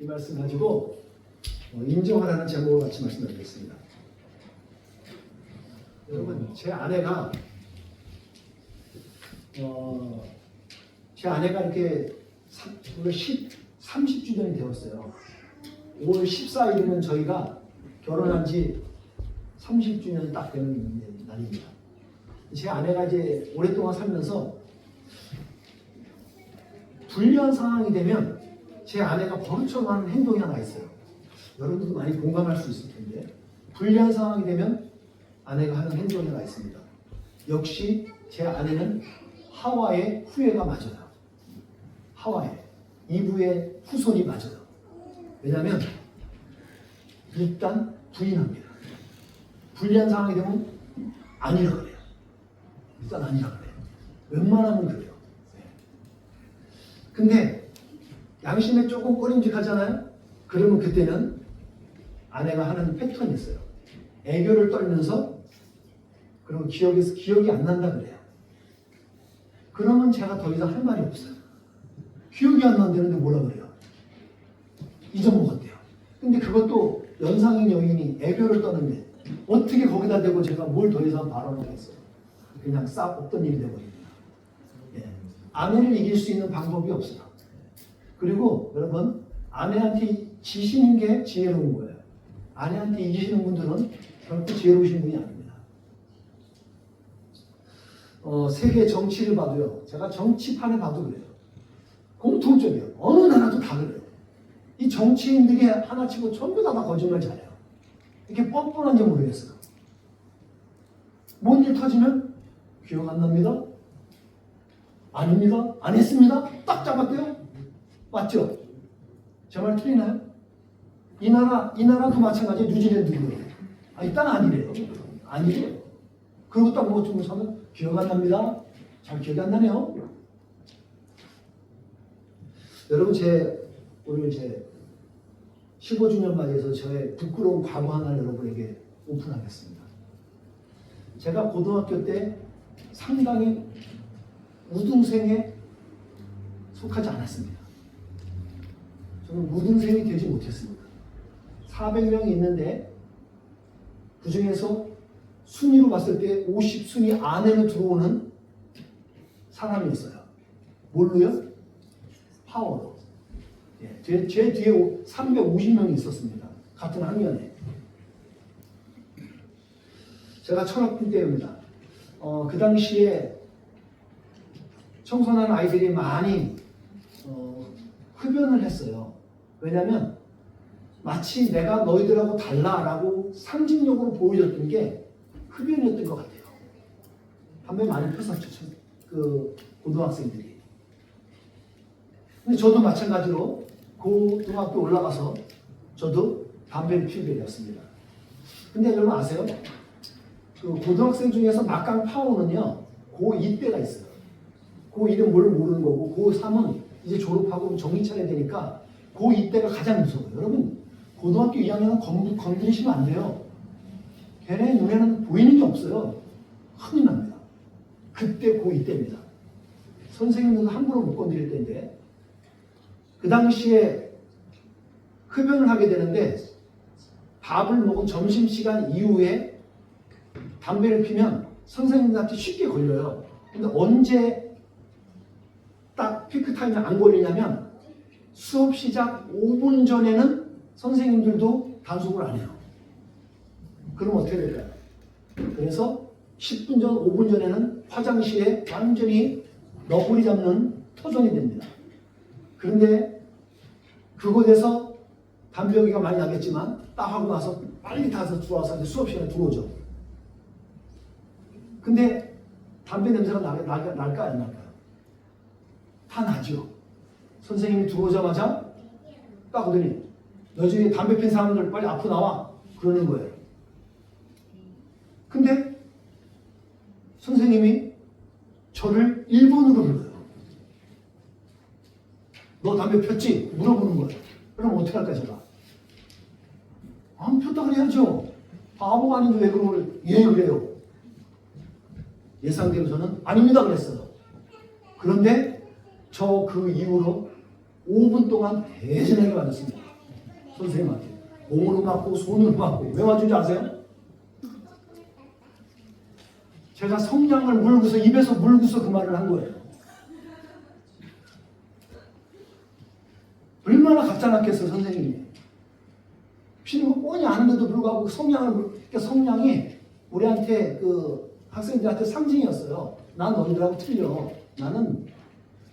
말씀 가지고 인정하라는 제목을 같이 말씀드리겠습니다. 여러분, 제 아내가 이렇게 30주년이 되었어요. 5월 14일이면 저희가 결혼한 지 30주년이 딱 되는 날입니다. 제 아내가 이제 오랫동안 살면서 불리한 상황이 되면 제 아내가 버릇처럼 하는 행동이 하나 있어요. 여러분들도 많이 공감할 수 있을 텐데, 불리한 상황이 되면 아내가 하는 행동이 하나 있습니다. 역시 제 아내는 하와의 후예가 맞아요. 하와의 이브의 후손이 맞아요. 왜냐하면 일단 부인합니다. 불리한 상황이 되면 아니라 그래요. 일단 아니라 그래요. 웬만하면 그래요. 근데 양심에 조금 꺼림직하잖아요. 그러면 그때는 아내가 하는 패턴이 있어요. 애교를 떨면서 그리고 기억이 안 난다 그래요. 그러면 제가 더 이상 할 말이 없어요. 기억이 안 난다는데 뭐라 그래요? 잊어먹었대요. 근데 그것도 연상인 여인이 애교를 떠는데 어떻게 거기다 대고 제가 뭘 더 이상 발언을 하겠어요. 그냥 싹 없던 일이 되거든요. 아내를 이길 수 있는 방법이 없어요. 그리고 여러분, 아내한테 지시는 게 지혜로운 거예요. 아내한테 이기시는 분들은 결코 지혜로우신 분이 아닙니다. 세계 정치를 봐도요. 제가 정치판에 봐도 그래요. 공통적이에요. 어느 나라도 다 그래요. 이 정치인들이 하나 치고 전부 다 거짓말 잘해요. 이렇게 뻔뻔한지 모르겠어요. 뭔 일 터지면 기억 안 납니다. 아닙니다. 안 했습니다. 딱 잡았대요. 맞죠? 제 말 틀리나요? 이 나라도 마찬가지예요. 뉴질랜드도. 일단 아니래요. 아니래요. 그리고 딱 뭐 좀 하면 기억 안 납니다. 잘 기억이 안 나네요. 여러분, 오늘 제 15주년 맞이해서 저의 부끄러운 과거 하나를 여러분에게 오픈하겠습니다. 제가 고등학교 때 상당히 우등생에 속하지 않았습니다. 저는 우등생이 되지 못했습니다. 400명이 있는데 그 중에서 순위로 봤을 때 50순위 안에로 들어오는 사람이 있어요. 뭘로요? 파워로. 제 뒤에 350명이 있었습니다. 같은 학년에. 제가 천학년 때입니다. 그 당시에 청소년 아이들이 많이 흡연을 했어요. 왜냐하면 마치 내가 너희들하고 달라라고 상징적으로 보여줬던 게 흡연이었던 것 같아요. 담배 많이 폈었죠. 그 고등학생들이. 근데 저도 마찬가지로 고등학교 올라가서 저도 담배를 피우게 되었습니다. 근데 여러분 아세요? 그 고등학생 중에서 막강 파워는요, 고2 때가 있어요. 고2는 뭘 모르는 거고, 고3은 이제 졸업하고 정신 차려야 되니까 고2 때가 가장 무서워요. 여러분, 고등학교 2학년은 건드리시면 안 돼요. 걔네 눈에는 보이는 게 없어요. 큰일 납니다. 그때 고2 때입니다. 선생님들도 함부로 못 건드릴 때인데, 그 당시에 흡연을 하게 되는데 밥을 먹은 점심시간 이후에 담배를 피면 선생님들한테 쉽게 걸려요. 근데 언제 딱 피크 타임에 안 걸리냐면 수업 시작 5분 전에는 선생님들도 단속을 안 해요. 그럼 어떻게 될까요? 그래서 10분 전, 5분 전에는 화장실에 완전히 너구리 잡는 터전이 됩니다. 그런데 그곳에서 담배 연기가 많이 나겠지만 딱 하고 나서 빨리 타서 들어와서 이제 수업 시간에 들어오죠. 근데 담배 냄새가 날까 안 날까요? 다 나죠. 선생님이 들어오자마자 딱 오더니 너 중에 담배 핀 사람들 빨리 앞으로 나와 그러는 거예요. 근데 선생님이 저를 1번으로 불러요. 너 담배 폈지? 물어보는 거예요. 그럼 어떻게 할까 제가? 안 폈다 그래야죠. 바보가 아닌데 왜 그걸 예 그래요. 예상대로 저는 아닙니다 그랬어요. 그런데 저 그 이후로 5분 동안 대신하게 맞았습니다. 선생님한테. 몸으로 맞고 손으로 맞고. 왜 맞춘지 아세요? 제가 성냥을 물고서 입에서 물고서 그 말을 한 거예요. 얼마나 갑자났겠어 선생님이. 피는 거 뻔히 아는데도 불구하고 그러니까 성냥이 우리한테 그 학생들한테 상징이었어요. 난 너희들하고 틀려. 나는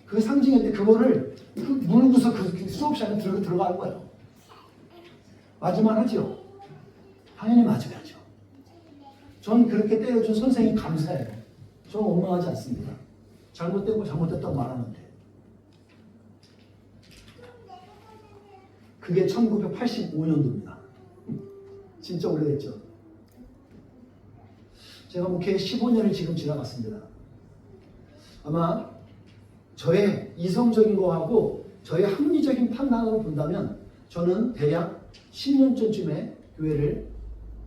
그 상징인데 그거를 물고서 그 수업 시간에 들어가는 거예요. 맞으면 하죠. 당연히 맞아야죠. 전 그렇게 때려준 선생님 감사해요. 저는 원망하지 않습니다. 잘못되고 잘못됐다고 말하는데. 그게 1985년도입니다. 진짜 오래됐죠. 제가 목회 15년을 지금 지나갔습니다. 아마 저의 이성적인 거하고 저의 합리적인 판단으로 본다면 저는 대략 10년 전쯤에 교회를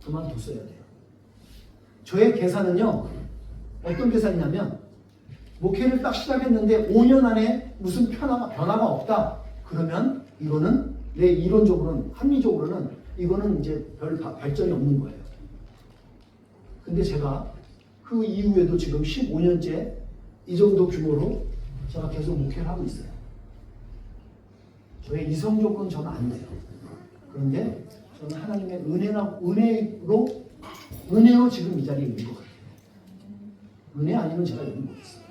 그만뒀어야 돼요. 저의 계산은요, 어떤 계산이냐면 목회를 딱 시작했는데 5년 안에 무슨 변화가 없다. 그러면 이거는 내 이론적으로는, 합리적으로는 이거는 이제 별 발전이 없는 거예요. 근데 제가 그 이후에도 지금 15년째 이 정도 규모로 제가 계속 목회를 하고 있어요. 저의 이성 조건은 저는 안 돼요. 그런데 저는 하나님의 은혜로 지금 이 자리에 있는 것 같아요. 은혜 아니면 제가 여기 못 있어요.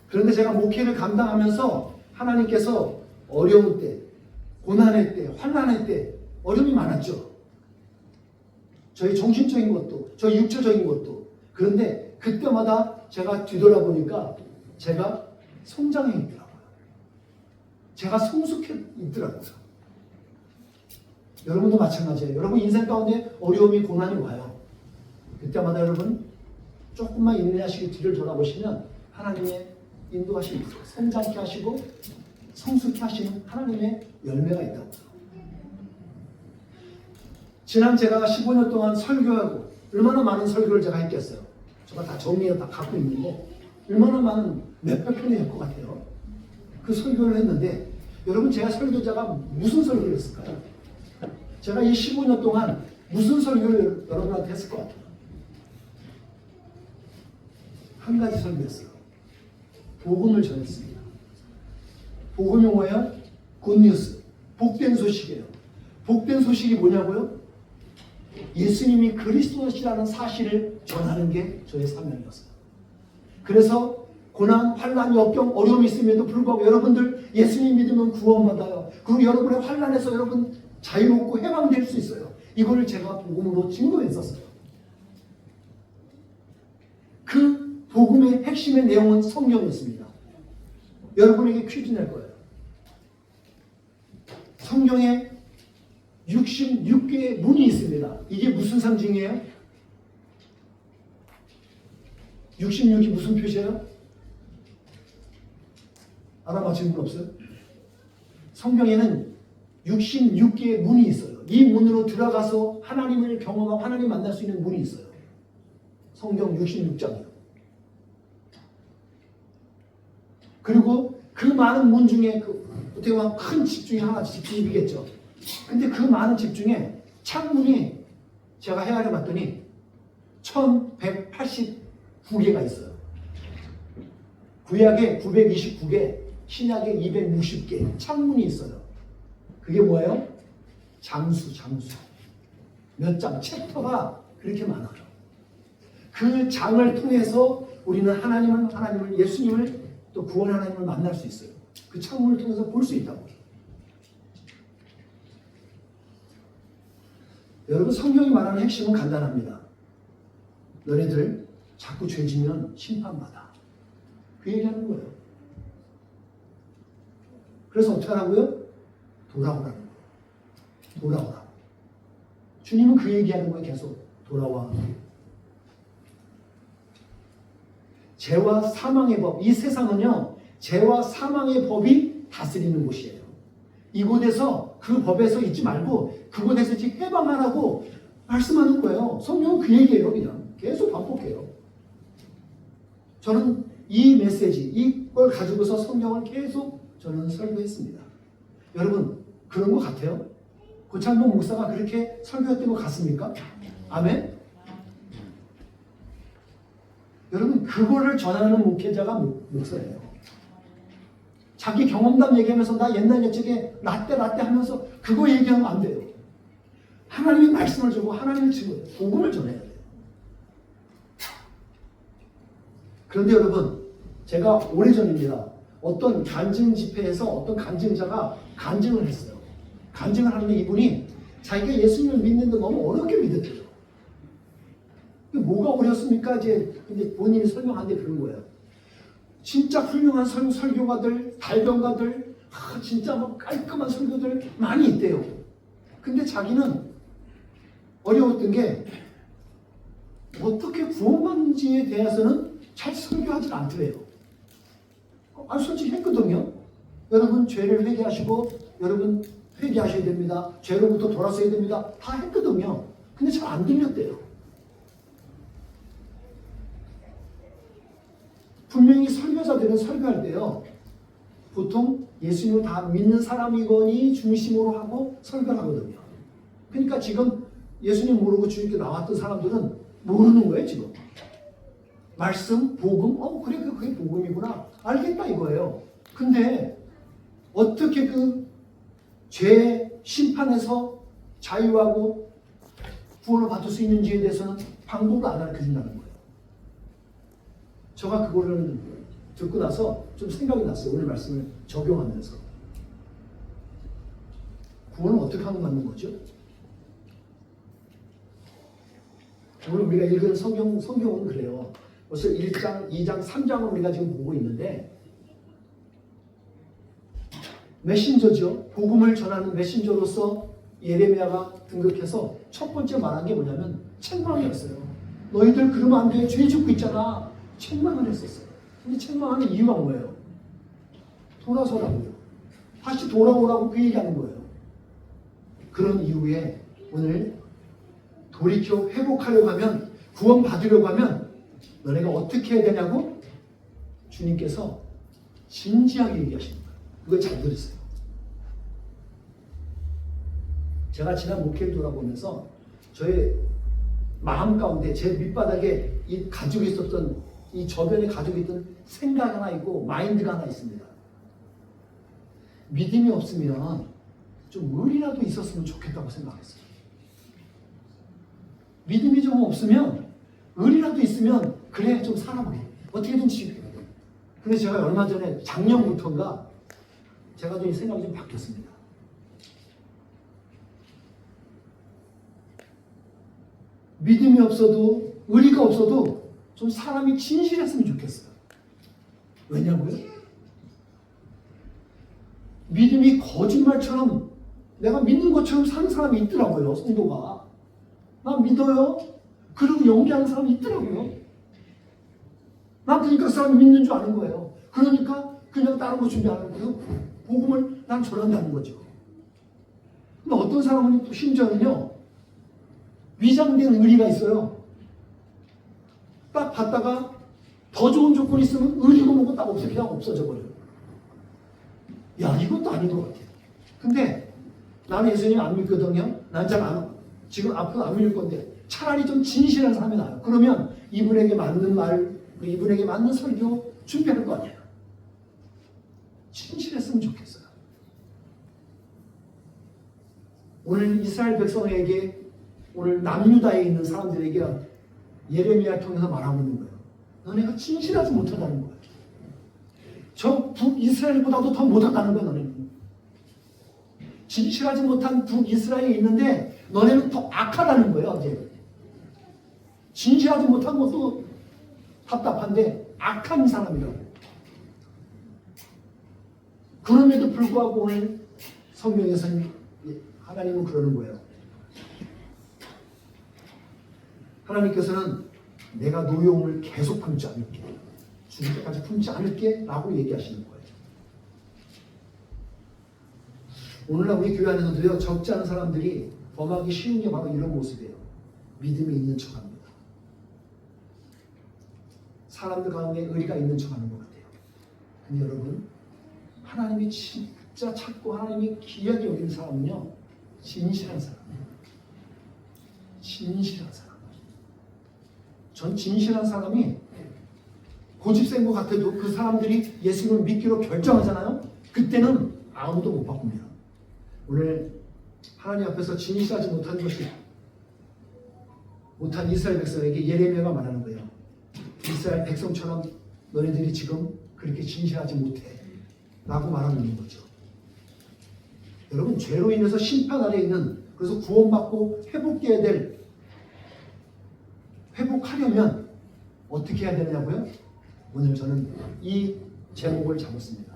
그런데 제가 목회를 감당하면서 하나님께서 어려운 때, 고난의 때, 환난의 때 어려움이 많았죠. 저희 정신적인 것도, 저희 육체적인 것도. 그런데 그때마다 제가 뒤돌아보니까 제가 성장해 있더라고요. 제가 성숙해 있더라고요. 여러분도 마찬가지예요. 여러분 인생 가운데 어려움이, 고난이 와요. 그때마다 여러분 조금만 인내하시고 뒤를 돌아보시면 하나님의 인도하심이 있어요. 성장케 하시고 성숙케 하시는 하나님의 열매가 있다고. 지난 제가 15년 동안 설교하고 얼마나 많은 설교를 제가 했겠어요. 제가 다 정리해 다 갖고 있는데 얼마나 많은 몇백 편이 될 것 같아요. 그 설교를 했는데 여러분 제가 설교자가 무슨 설교를 했을까요? 제가 이 15년 동안 무슨 설교를 여러분한테 했을 것 같아요? 한 가지 설교했어요. 복음을 전했습니다. 복음이 뭐예요? 굿뉴스. 복된 소식이에요. 복된 소식이 뭐냐고요? 예수님이 그리스도시라는 사실을 전하는 게 저의 사명이었어요. 그래서 고난, 환난, 역경, 어려움이 있음에도 불구하고 여러분들 예수님 믿으면 구원받아요. 그리고 여러분의 환난에서 여러분 자유롭고 해방될 수 있어요. 이거를 제가 복음으로 증거했었어요. 그 복음의 핵심의 내용은 성경이었습니다. 여러분에게 퀴즈 낼 거예요. 성경에 66개의 문이 있습니다. 이게 무슨 상징이에요? 66이 무슨 표시예요? 알아맞히는 분 없어요? 성경에는 66개의 문이 있어요. 이 문으로 들어가서 하나님을 경험하고 하나님 만날 수 있는 문이 있어요. 성경 66장이요. 그리고 그 많은 문 중에 어떻게 보면 큰 집 중에 하나 집이겠죠. 근데 그 많은 집 중에 창문이 제가 헤아려 봤더니 1189개가 있어요. 구약에 929개, 신약에 260개 창문이 있어요. 그게 뭐예요? 장수. 몇 장, 챕터가 그렇게 많아요. 그 장을 통해서 우리는 하나님을, 예수님을 또 구원 하나님을 만날 수 있어요. 그 창문을 통해서 볼 수 있다고. 여러분 성경이 말하는 핵심은 간단합니다. 너네들 자꾸 죄지면 심판받아. 그 얘기하는 거예요. 그래서 어떻게 하라고요? 돌아오라는 거예요. 돌아오라. 주님은 그 얘기하는 거예요. 계속 돌아와. 죄와 사망의 법. 이 세상은요. 죄와 사망의 법이 다스리는 곳이에요. 이곳에서 그 법에서 있지 말고 그곳에서 지금 해방하라고 말씀하는 거예요. 성경은 그 얘기예요. 그냥 계속 반복해요. 저는 이 메시지, 이걸 가지고서 성경을 계속 저는 설교했습니다. 여러분 그런 것 같아요? 고창동 목사가 그렇게 설교했던 것 같습니까? 아멘? 여러분 그거를 전하는 목회자가 목사예요. 자기 경험담 얘기하면서 나 옛날 옛적에 라떼 하면서 그거 얘기하면 안 돼요. 하나님의 말씀을 주고 하나님의 증거, 복음을 전해야 돼요. 그런데 여러분 제가 오래전입니다. 어떤 간증 집회에서 어떤 간증자가 간증을 했어요. 간증을 하는데 이분이 자기가 예수님을 믿는데 너무 어렵게 믿었대요. 뭐가 어렵습니까? 이제 근데 본인이 설명하는데 그런 거예요. 진짜 훌륭한 설교가들, 달변가들, 진짜 뭐 깔끔한 설교들 많이 있대요. 근데 자기는 어려웠던 게 어떻게 구원받는지에 대해서는 잘 설교하지 않더래요. 솔직히 했거든요. 여러분 죄를 회개하시고 여러분 회개하셔야 됩니다. 죄로부터 돌아서야 됩니다. 다 했거든요. 근데 잘 안 들렸대요. 분명히 설교자들은 설교할 때요. 보통 예수님을 다 믿는 사람이거니 중심으로 하고 설교를 하거든요. 그러니까 지금 예수님 모르고 주님께 나왔던 사람들은 모르는 거예요. 지금. 말씀, 복음, 그래 그게 복음이구나. 알겠다 이거예요. 근데 어떻게 그 죄 심판에서 자유하고 구원을 받을 수 있는지에 대해서는 방법을 안 가르쳐준다는 거예요. 제가 그거를 듣고 나서 좀 생각이 났어요. 오늘 말씀을 적용하면서. 구원은 어떻게 하면 맞는 거죠? 오늘 우리가 읽은 성경은 그래요. 벌써 1장, 2장, 3장을 우리가 지금 보고 있는데 메신저죠. 복음을 전하는 메신저로서 예레미야가 등극해서 첫 번째 말한 게 뭐냐면 책망이었어요. 너희들 그러면 안 돼. 죄 짓고 있잖아. 책망을 했었어요. 근데 책망하는 이유가 뭐예요? 돌아서라고요. 다시 돌아오라고 그 얘기하는 거예요. 그런 이유에 오늘 돌이켜 회복하려고 하면 구원 받으려고 하면 너네가 어떻게 해야 되냐고 주님께서 진지하게 얘기하시는 거예요. 그걸 잘 들으세요. 제가 지난 목회를 돌아보면서 저의 마음 가운데 제 밑바닥에 가지고 있었던 이 저변에 가지고 있던 생각 하나 있고 마인드가 하나 있습니다. 믿음이 없으면 좀 의리라도 있었으면 좋겠다고 생각했어요. 믿음이 좀 없으면 의리라도 있으면 그래 좀 살아보게 어떻게든지. 근데 제가 얼마 전에 작년부터인가 제가 좀 생각이 좀 바뀌었습니다. 믿음이 없어도 의리가 없어도 좀 사람이 진실했으면 좋겠어요. 왜냐고요? 믿음이 거짓말처럼 내가 믿는 것처럼 사는 사람이 있더라고요. 성도가. 나 믿어요. 그리고 연기하는 사람이 있더라고요. 난 그러니까 그 사람이 믿는 줄 아는 거예요. 그러니까 그냥 다른 거 준비하는 거예요. 복음을 난 전한다는 거죠. 근데 어떤 사람은 또 심지어는요. 위장된 의리가 있어요. 딱 봤다가 더 좋은 조건이 있으면 의리고 뭐고 딱 없어 그냥 없어져 버려요. 야 이것도 아닌 것 같아요. 근데 나는 예수님 안 믿거든요. 난 잘 지금 앞으로 안 믿을 건데 차라리 좀 진실한 사람이 나아요. 그러면 이분에게 맞는 말, 이분에게 맞는 설교 준비할 거 아니에요. 진실했으면 좋겠어요. 오늘 이스라엘 백성에게 오늘 남유다에 있는 사람들에게 예레미야 통해서 말하고 있는 거예요. 너네가 진실하지 못하다는 거예요. 저 북이스라엘보다도 더 못하다는 거예요. 너네는. 진실하지 못한 북이스라엘이 있는데 너네는 더 악하다는 거예요. 이제. 진실하지 못한 것도 답답한데 악한 사람이라고. 그럼에도 불구하고 오늘 성경에서는 하나님은 그러는 거예요. 하나님께서는 내가 노여움을 계속 품지 않을게. 죽을 때까지 품지 않을게 라고 얘기하시는 거예요. 오늘날 우리 교회 안에서도요. 적지 않은 사람들이 범하기 쉬운 게 바로 이런 모습이에요. 믿음이 있는 척합니다. 사람들 가운데 의리가 있는 척하는 것 같아요. 근데 여러분 하나님이 진짜 찾고 하나님이 귀하게 여기는 사람은요, 진실한 사람이에요. 진실한 사람. 전 진실한 사람이 고집센 것 같아도 그 사람들이 예수님을 믿기로 결정하잖아요. 그때는 아무도 못 바꿉니다. 오늘 하나님 앞에서 진실하지 못한 이스라엘 백성에게 예레미야가 말하는 거예요. 이스라엘 백성처럼 너네들이 지금 그렇게 진실하지 못해 라고 말하고 있는 거죠. 여러분, 죄로 인해서 심판 아래 있는, 그래서 구원받고 회복하려면 어떻게 해야 되느냐고요? 오늘 저는 이 제목을 잡았습니다.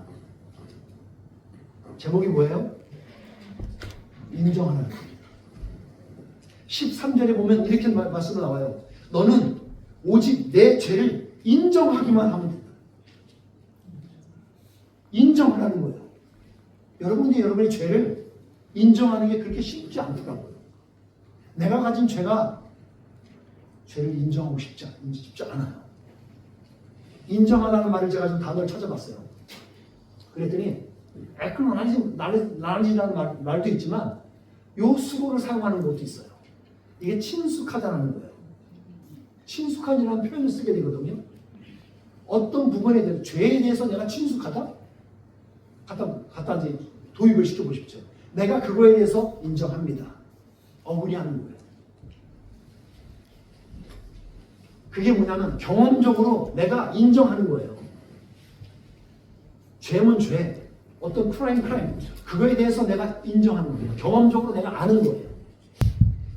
제목이 뭐예요? 인정하는 겁니다. 13절에 보면 이렇게 말씀이 나와요. 너는 오직 내 죄를 인정하기만 하면 된다. 인정하라는 거예요. 여러분이 여러분의 죄를 인정하는 게 그렇게 쉽지 않더라고요. 내가 가진 죄를 인정하고 싶지 않아요. 인정하라는 말을 제가 좀 단어를 찾아봤어요. 그랬더니 액놀리지라는 말도 있지만 요 수고를 사용하는 것도 있어요. 이게 친숙하다는 거예요. 친숙한이라는 표현을 쓰게 되거든요. 어떤 부분에 대해서, 죄에 대해서 내가 친숙하다? 갖다 이제 도입을 시켜보십시오. 내가 그거에 대해서 인정합니다. 억울해하는 거예요. 그게 뭐냐면 경험적으로 내가 인정하는 거예요. 죄면 죄, 어떤 크라임, 그거에 대해서 내가 인정하는 거예요. 경험적으로 내가 아는 거예요.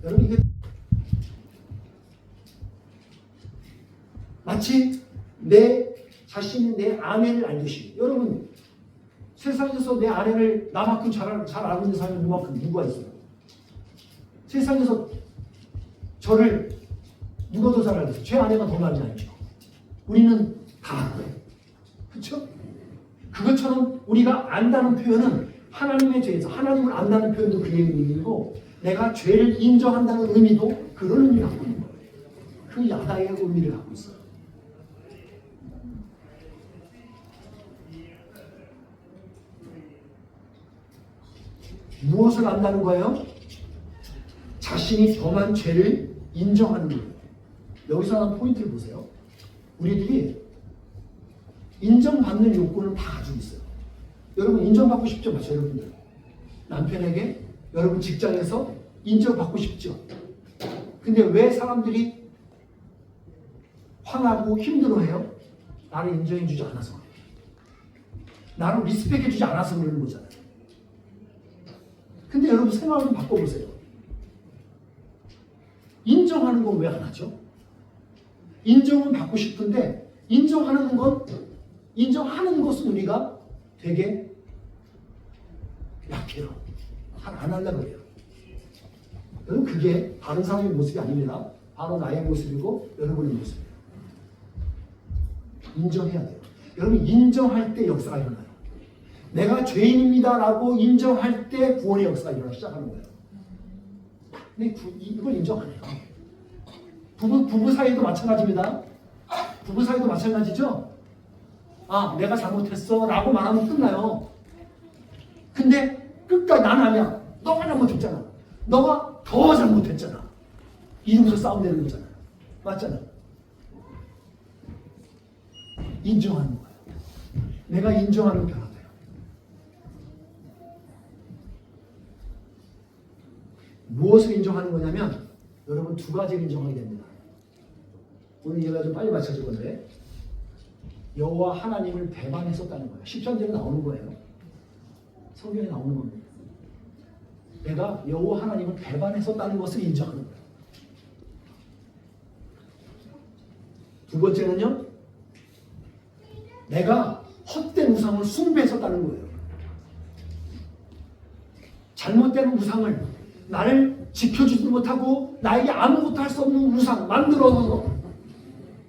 여러분, 이게 마치 내 자신이 내 아내를 알듯이, 여러분 세상에서 내 아내를 나만큼 잘 알고 있는 사람이 누가 있어요? 세상에서 저를 누가 더 잘 알겠어요? 제 아내가 더 많이 알죠. 우리는 다 그래요. 그렇죠? 그것처럼 우리가 안다는 표현은 하나님에 대해서, 하나님을 안다는 표현도 그 의미이고, 내가 죄를 인정한다는 의미도 그런 의미를 갖고 있는 거예요. 그 야다의 의미를 갖고 있어요. 무엇을 안다는 거예요? 자신이 범한 죄를 인정하는 거예요. 여기서 하나 포인트를 보세요. 우리들이 인정받는 요건을 다 가지고 있어요. 여러분 인정받고 싶죠? 맞죠? 여러분들 남편에게, 여러분 직장에서 인정받고 싶죠? 근데 왜 사람들이 화나고 힘들어해요? 나를 인정해주지 않아서, 나를 리스펙해주지 않아서 그러는 거잖아요. 근데 여러분 생각을 좀 바꿔보세요. 인정하는 건 왜 안 하죠? 인정은 받고 싶은데 인정하는 것은 우리가 되게 약해요. 안 하려고 그래요. 여러분 그게 다른 사람의 모습이 아닙니다. 바로 나의 모습이고 여러분의 모습이에요. 인정해야 돼요. 여러분 인정할 때 역사가 일어나요. 내가 죄인입니다라고 인정할 때 구원의 역사가 일어나기 시작하는 거예요. 근데 이걸 인정 안 해요. 부부 사이도 마찬가지입니다. 부부 사이도 마찬가지죠? 아, 내가 잘못했어 라고 말하면 끝나요. 근데 끝까지 난 아니야. 너가 잘못했잖아. 너가 더 잘못했잖아. 이러면서 싸움되는 거잖아요. 맞잖아요. 인정하는 거예요. 내가 인정하는 변화돼요. 무엇을 인정하는 거냐면 여러분 두 가지를 인정하게 됩니다. 오늘 얘가 좀 빨리 맞춰질 건데 여호와 하나님을 배반했었다는 거예요. 10절에 나오는 거예요. 성경에 나오는 겁니다. 내가 여호와 하나님을 배반했었다는 것을 인정하는 거예요. 두 번째는요, 내가 헛된 우상을 숭배했었다는 거예요. 잘못된 우상을, 나를 지켜주지 못하고 나에게 아무것도 할 수 없는 우상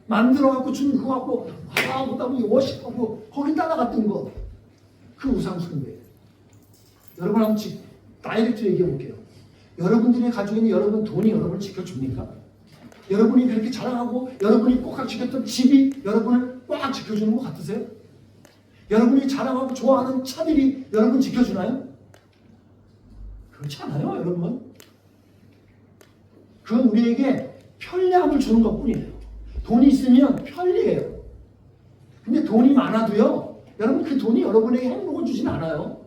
만들어갖고 준 그거 갖고 그다음에 워십하고 거기 따라갔던 거, 그 우상 숭배. 여러분 한번 다이렉트 얘기해 볼게요. 여러분들이 가지고 있는 여러분 돈이 여러분을 지켜줍니까? 여러분이 그렇게 자랑하고 여러분이 꽉 지켰던 집이 여러분을 꽉 지켜주는 것 같으세요? 여러분이 자랑하고 좋아하는 차들이 여러분 지켜주나요? 그렇지 않아요, 여러분. 그건 우리에게 편리함을 주는 것뿐이에요. 돈이 있으면 편리해요. 근데 돈이 많아도요, 여러분 그 돈이 여러분에게 행복을 주진 않아요.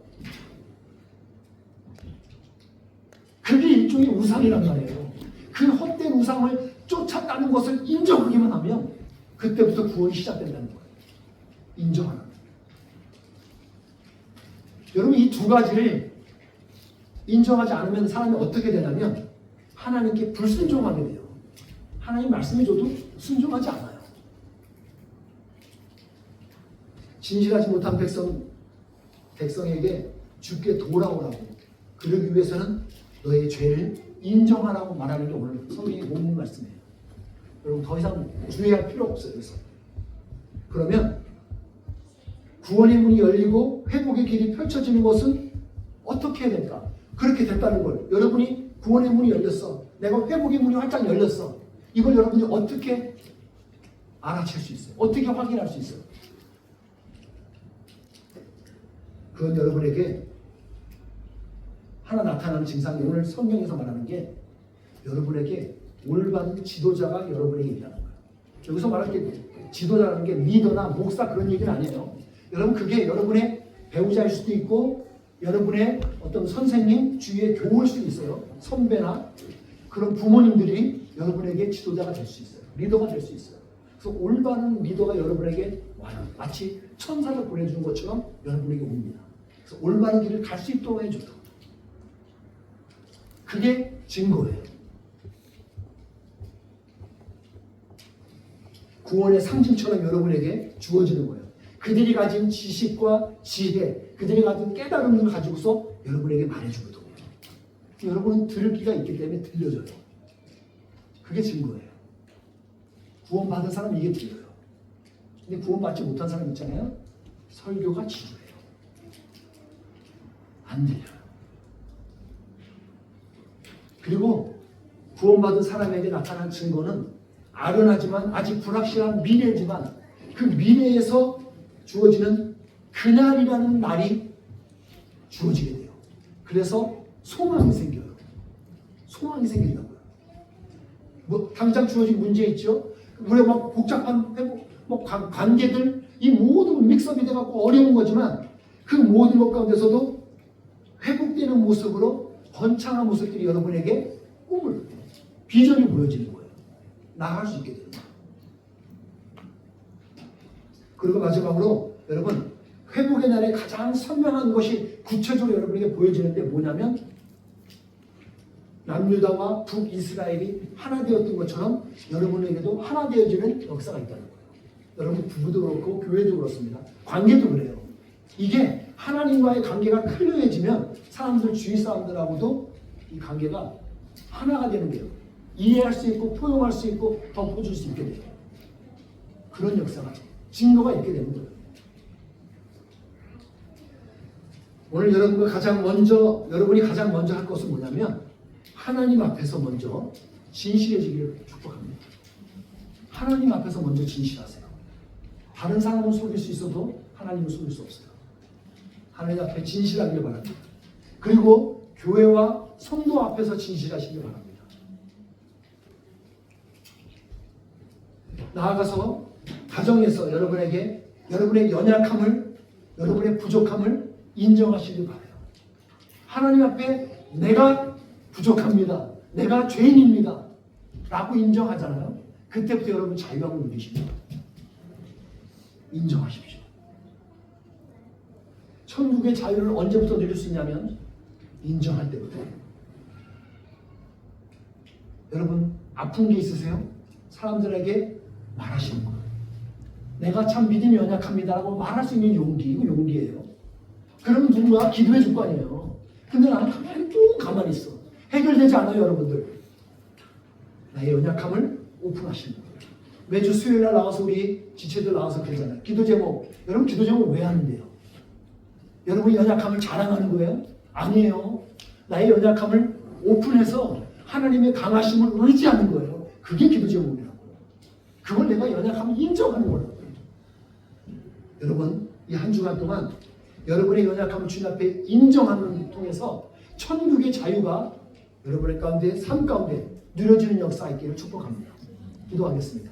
그게 일종의 우상이란 말이에요. 그 헛된 우상을 쫓았다는 것을 인정하기만 하면 그때부터 구원이 시작된다는 거예요. 인정하는 거예요. 여러분 이 두 가지를 인정하지 않으면 사람이 어떻게 되냐면 하나님께 불순종하게 돼요. 하나님 말씀해 줘도 순종하지 않아요. 진실하지 못한 백성에게 주께 돌아오라고, 그러기 위해서는 너의 죄를 인정하라고 말하는 게 오늘 성경의 본문 말씀이에요. 여러분 더 이상 주의할 필요 없어요. 그래서 그러면 구원의 문이 열리고 회복의 길이 펼쳐지는 것은 어떻게 해야 될까? 그렇게 됐다는 걸, 여러분이 구원의 문이 열렸어, 내가 회복의 문이 활짝 열렸어, 이걸 여러분이 어떻게 알아챌 수 있어요? 어떻게 확인할 수 있어요? 그건 여러분에게 하나 나타나는 증상이 오늘 성경에서 말하는 게 여러분에게 올바른 지도자가 여러분에게 있다는 거예요. 여기서 말할 게 지도자라는 게 리더나 목사 그런 얘기는 아니에요. 여러분 그게 여러분의 배우자일 수도 있고 여러분의 어떤 선생님, 주위의 교우일 수도 있어요. 선배나 그런 부모님들이 여러분에게 지도자가 될 수 있어요. 리더가 될 수 있어요. 그래서 올바른 리더가 여러분에게 와요. 마치 천사를 보내주는 것처럼 여러분에게 옵니다. 그래서 올바른 길을 갈 수 있도록 해줘요. 그게 증거예요. 구원의 상징처럼 여러분에게 주어지는 거예요. 그들이 가진 지식과 지혜, 그들이 가진 깨달음을 가지고서 여러분에게 말해주거든요. 여러분은 들을 귀가 있기 때문에 들려줘요. 그게 증거예요. 구원받은 사람은 이게 들려요. 근데 구원받지 못한 사람 있잖아요. 설교가 지루해요. 안 들려요. 그리고 구원받은 사람에게 나타난 증거는 아련하지만 아직 불확실한 미래지만 그 미래에서 주어지는 그날이라는 날이 주어지게 돼요. 그래서 소망이 생겨요. 소망이 생긴다고요. 뭐 당장 주어진 문제 있죠. 우리 막 복잡한 뭐 관계들 이 모든 믹스업이 돼갖고 어려운 거지만 그 모든 것 가운데서도 회복되는 모습으로 번창한 모습들이 여러분에게 꿈을 비전이 보여지는 거예요. 나아갈 수 있게 되는 거예요. 그리고 마지막으로 여러분 회복의 날에 가장 선명한 것이 구체적으로 여러분에게 보여지는데 뭐냐면 남유다와 북이스라엘이 하나 되었던 것처럼 여러분에게도 하나 되어지는 역사가 있다는 거예요. 여러분 부부도 그렇고 교회도 그렇습니다. 관계도 그래요. 이게 하나님과의 관계가 클리어해지면 사람들 주위 사람들하고도 이 관계가 하나가 되는 거예요. 이해할 수 있고 포용할 수 있고 덮어줄 수 있게 돼요. 그런 역사가 증거가 있게 되는 거예요. 오늘 여러분이 가장 먼저 할 것은 뭐냐면 하나님 앞에서 먼저 진실해지기를 축복합니다. 하나님 앞에서 먼저 진실하세요. 다른 사람은 속일 수 있어도 하나님은 속일 수 없어요. 하나님 앞에 진실하기를 바랍니다. 그리고 교회와 성도 앞에서 진실하시길 바랍니다. 나아가서 가정에서 여러분의 연약함을, 여러분의 부족함을 인정하시길 바라요. 하나님 앞에 내가 부족합니다. 내가 죄인입니다. 라고 인정하잖아요. 그때부터 여러분 자유함을 누리십니다. 인정하십시오. 천국의 자유를 언제부터 누릴 수 있냐면 인정할 때부터. 여러분 아픈 게 있으세요? 사람들에게 말하시는 거예요. 내가 참 믿음이 연약합니다라고 말할 수 있는 용기, 이거 용기예요. 그러면 누군가 기도해 줄 거 아니에요. 근데 나는 가만히 있어. 해결되지 않아요, 여러분들. 나의 연약함을 오픈하시는 거예요. 매주 수요일 날 나와서 우리 지체들 나와서 그러잖아요. 기도 제목. 여러분 기도 제목 왜 하는데요? 여러분 연약함을 자랑하는 거예요? 아니에요. 나의 연약함을 오픈해서 하나님의 강하심을 의지하는 거예요. 그게 기도 제목이라고요. 그걸 내가 연약함을 인정하는 거라고요. 여러분 이 한 주간 동안 여러분의 연약함을 주님 앞에 인정함을 통해서 천국의 자유가 여러분의 가운데 삶 가운데 누려지는 역사가 있기를 축복합니다. 기도하겠습니다.